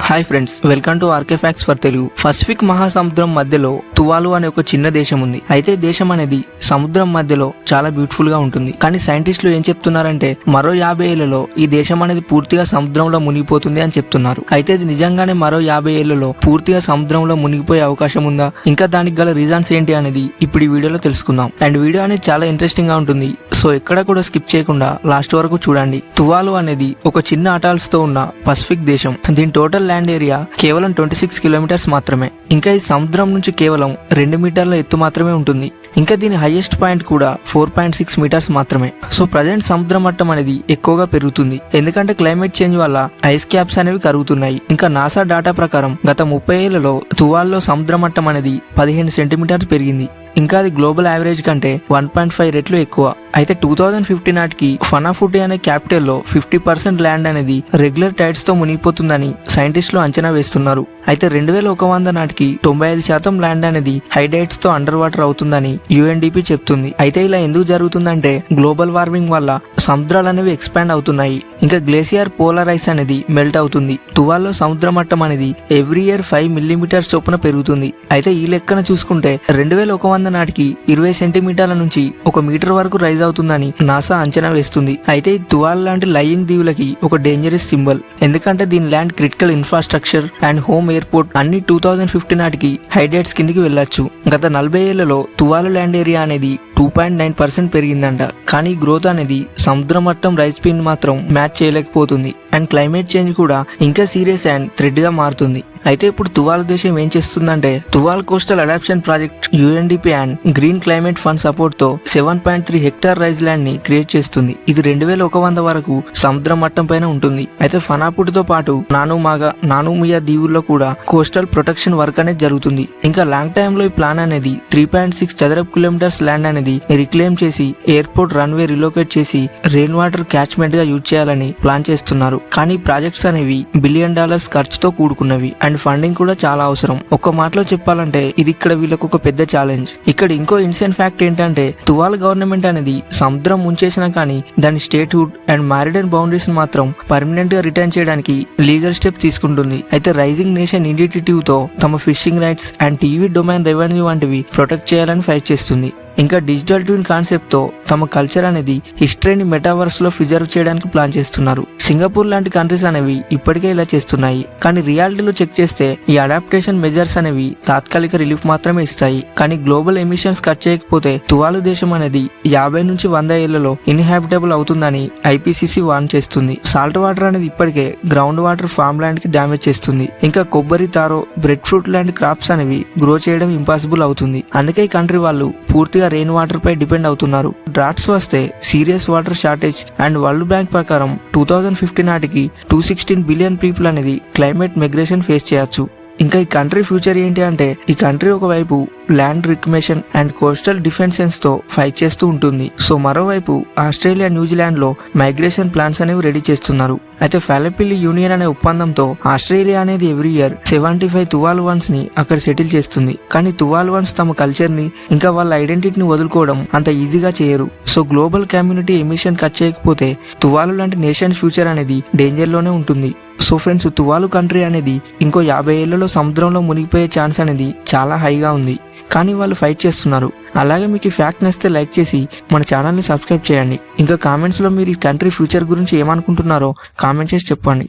Hi friends, welcome to RK facts for Telugu. Pacific మహాసముద్రం మధ్యలో తువాలు అనే ఒక చిన్న దేశం ఉంది. అయితే దేశం అనేది సముద్రం మధ్యలో చాలా బ్యూటిఫుల్ గా ఉంటుంది. కానీ సైంటిస్టులు ఏం చెప్తున్నారంటే మరో 50 ఏళ్లలో ఈ దేశం అనేది పూర్తిగా సముద్రంలో మునిగిపోతుంది అని చెప్తున్నారు. అయితే ఇది నిజంగానే మరో 50 ఏళ్లలో పూర్తిగా సముద్రంలో మునిగిపోయే అవకాశం ఉందా, ఇంకా దానికి గల రీజన్స్ ఏంటి అనేది ఇప్పుడు ఈ వీడియోలో తెలుసుకుందాం. అండ్ వీడియో అనేది చాలా ఇంట్రెస్టింగ్ గా ఉంటుంది, సో ఎక్కడ కూడా స్కిప్ చేయకుండా లాస్ట్ వరకు చూడండి. తువాలు అనేది ఒక చిన్న అటాల్స్ తో ఉన్న పసిఫిక్ దేశం. దీని టోటల్ ల్యాండ్ ఏరియా కేవలం 26 కిలోమీటర్స్ మాత్రమే. ఇంకా ఈ సముద్రం నుంచి కేవలం 2 మీటర్ల ఎత్తు మాత్రమే ఉంటుంది. ఇంకా దీని హైయెస్ట్ పాయింట్ కూడా 4.6 మీటర్స్ మాత్రమే. సో ప్రజెంట్ సముద్ర మట్టం అనేది ఎక్కువగా పెరుగుతుంది, ఎందుకంటే క్లైమేట్ చేంజ్ వల్ల ఐస్ క్యాప్స్ అనేవి కరుగుతున్నాయి. ఇంకా నాసా డాటా ప్రకారం గత 30 ఏళ్లలో తువాల్లో సముద్ర మట్టం అనేది 15 సెంటీమీటర్స్ పెరిగింది. ఇంకా అది గ్లోబల్ యావరేజ్ కంటే 1.5 రెట్లు ఎక్కువ. అయితే 2050 నాటికి ఫనాఫుటి అనే క్యాపిటల్ లో 50% ల్యాండ్ అనేది రెగ్యులర్ టైడ్స్ తో మునిగిపోతుందని సైంటిస్టులు అంచనా వేస్తున్నారు. అయితే 2100 నాటికి 95% ల్యాండ్ అనేది హైడైట్స్ తో అండర్ వాటర్ అవుతుందని UNDP చెప్తుంది. అయితే ఇలా ఎందుకు జరుగుతుందంటే గ్లోబల్ వార్మింగ్ వల్ల సముద్రాలు అనేవి ఎక్స్పాండ్ అవుతున్నాయి. ఇంకా గ్లేసియర్ పోలార్ ఐస్ అనేది మెల్ట్ అవుతుంది. తువాల్లో సముద్ర మట్టం అనేది ఎవ్రీ ఇయర్ 5 మిల్లీమీటర్స్ చొప్పున పెరుగుతుంది. అయితే ఈ లెక్కన చూసుకుంటే 2100 నాటికి 20 సెంటీమీటర్ల నుంచి 1 మీటర్ వరకు రైజ్ అవుతుందని నాసా అంచనా వేస్తుంది. అయితే ఈ తువాల్ లాంటి లయింగ్ దీవులకి ఒక డేంజరస్ సింబల్, ఎందుకంటే దీని land critical infrastructure and home airport అన్ని 2050 నాటికి హైడైట్స్ కిందికి వెళ్లొచ్చు. గత 40 ఏళ్లలో తువాలు ల్యాండ్ ఏరియా అనేది 2.9% పెరిగిందంట. కానీ గ్రోత్ అనేది సముద్ర మట్టం రైజ్ స్పీడ్ మాత్రం మ్యాచ్ చేయలేకపోతుంది. అండ్ క్లైమేట్ చేంజ్ కూడా ఇంకా సీరియస్ అండ్ థ్రెడ్ గా మారుతుంది. అయితే ఇప్పుడు తువాల్ దేశం ఏం చేస్తుందంటే Tuvalu coastal adaptation project UNDP and green climate fund support తో 7.3 హెక్టార్ రైజ్ ల్యాండ్ ని క్రియేట్ చేస్తుంది. ఇది 2100 వరకు సముద్ర మట్టం పైన ఉంటుంది. అయితే ఫనాపుటితో పాటు నానుమియా దీవుల్లో కూడా కోస్టల్ ప్రొటెక్షన్ వర్క్ అనేది జరుగుతుంది. ఇంకా లాంగ్ టైమ్ లో ఈ ప్లాన్ అనేది 3.6 చదరపు కిలోమీటర్స్ ల్యాండ్ అనేది రిక్లెయిమ్ చేసి ఎయిర్పోర్ట్ రన్వే రిలోకేట్ చేసి రెయిన్ వాటర్ క్యాచ్మెంట్ గా యూజ్ చేయాలని ప్లాన్ చేస్తున్నారు. కానీ ప్రాజెక్ట్స్ అనేవి $1 బిలియన్ ఖర్చుతో కూడుకున్నవి అండ్ ఫండింగ్ కూడా చాలా అవసరం. ఒక్క మాటలో చెప్పాలంటే ఇది ఇక్కడ వీళ్ళకు ఒక పెద్ద ఛాలెంజ్. ఇక్కడ ఇంకో ఇన్సెంట్ ఫ్యాక్ట్ ఏంటంటే తువాల్ గవర్నమెంట్ అనేది సముద్రం ముంచేసినా కానీ దాని స్టేట్ హుడ్ అండ్ మ్యారిడైన్ బౌండరీస్ మాత్రం పర్మనెంట్ గా రిటర్న్ చేయడానికి లీగల్ స్టెప్ తీసుకుంటుంది. అయితే రైజింగ్ నేషన్ ఇనిషియేటివ్ తో తమ fishing rights and TV domain revenue వంటివి ప్రొటెక్ట్ చేయాలని ఫైట్ చేస్తుంది. ఇంకా డిజిటల్ ట్విన్ కాన్సెప్ట్ తో తమ కల్చర్ అనేది హిస్టరీని మెటావర్స్ లో ప్రిజర్వ్ చేయడానికి ప్లాన్ చేస్తున్నారు. సింగపూర్ లాంటి కంట్రీస్ అనేవి ఇప్పటికే ఇలా చేస్తున్నాయి. కానీ రియాలిటీలో చెక్ చేస్తే ఈ అడాప్టేషన్ మెజర్స్ అనేవి తాత్కాలిక రిలీఫ్ మాత్రమే ఇస్తాయి. కానీ గ్లోబల్ ఎమిషన్స్ కట్ చేయకపోతే తువాలు దేశం అనేది 50 నుంచి 100 ఏళ్లలో ఇన్హాబిటబుల్ అవుతుందని IPCC వార్న్ చేస్తుంది. సాల్ట్ వాటర్ అనేది ఇప్పటికే గ్రౌండ్ వాటర్ ఫార్మ్ ల్యాండ్ కి డ్యామేజ్ చేస్తుంది. ఇంకా కొబ్బరి, తారో, బ్రెడ్ ఫ్రూట్ లాంటి క్రాప్స్ అనేవి గ్రో చేయడం ఇంపాసిబుల్ అవుతుంది. అందుకే ఈ కంట్రీ వాళ్ళు పూర్తిగా రెయిన్ వాటర్ పై డిపెండ్ అవుతున్నారు. డ్రాట్స్ వస్తే serious water shortage and world bank ప్రకారం 2050 నాటికి 216 బిలియన్ పీపుల్ అనేది క్లైమేట్ మైగ్రేషన్ ఫేస్ చేయొచ్చు. ఇంకా ఈ కంట్రీ ఫ్యూచర్ ఏంటి అంటే ఈ కంట్రీ ఒకవైపు ల్యాండ్ రిక్మేషన్ అండ్ కోస్టల్ డిఫెన్సెన్స్ తో ఫైట్ చేస్తూ ఉంటుంది. సో మరోవైపు ఆస్ట్రేలియా, న్యూజిలాండ్ లో మైగ్రేషన్ ప్లాన్స్ అనేవి రెడీ చేస్తున్నారు. అయితే ఫాలెపిల్లి యూనియన్ అనే ఒప్పందంతో ఆస్ట్రేలియా అనేది ఎవ్రీ ఇయర్ 75 తువాల్ వన్స్ ని అక్కడ సెటిల్ చేస్తుంది. కానీ తువాల్ వన్స్ తమ కల్చర్ ని ఇంకా వాళ్ళ ఐడెంటిటీని వదులుకోవడం అంత ఈజీగా చేయరు. So global community emission cut చేయకపోతే తువాలు లాంటి నేషన్ ఫ్యూచర్ అనేది డేంజర్ లోనే ఉంటుంది. సో ఫ్రెండ్స్, తువాలు కంట్రీ అనేది ఇంకో 50 ఏళ్లలో సముద్రంలో మునిగిపోయే ఛాన్స్ అనేది చాలా హైగా ఉంది. కానీ వాళ్ళు ఫైట్ చేస్తున్నారు. అలాగే మీకు ఈ ఫ్యాక్ట్ నచ్చితే లైక్ చేసి మన ఛానల్ని సబ్స్క్రైబ్ చేయండి. ఇంకా కామెంట్స్లో మీరు ఈ కంట్రీ ఫ్యూచర్ గురించి ఏమనుకుంటున్నారో కామెంట్ చేసి చెప్పండి.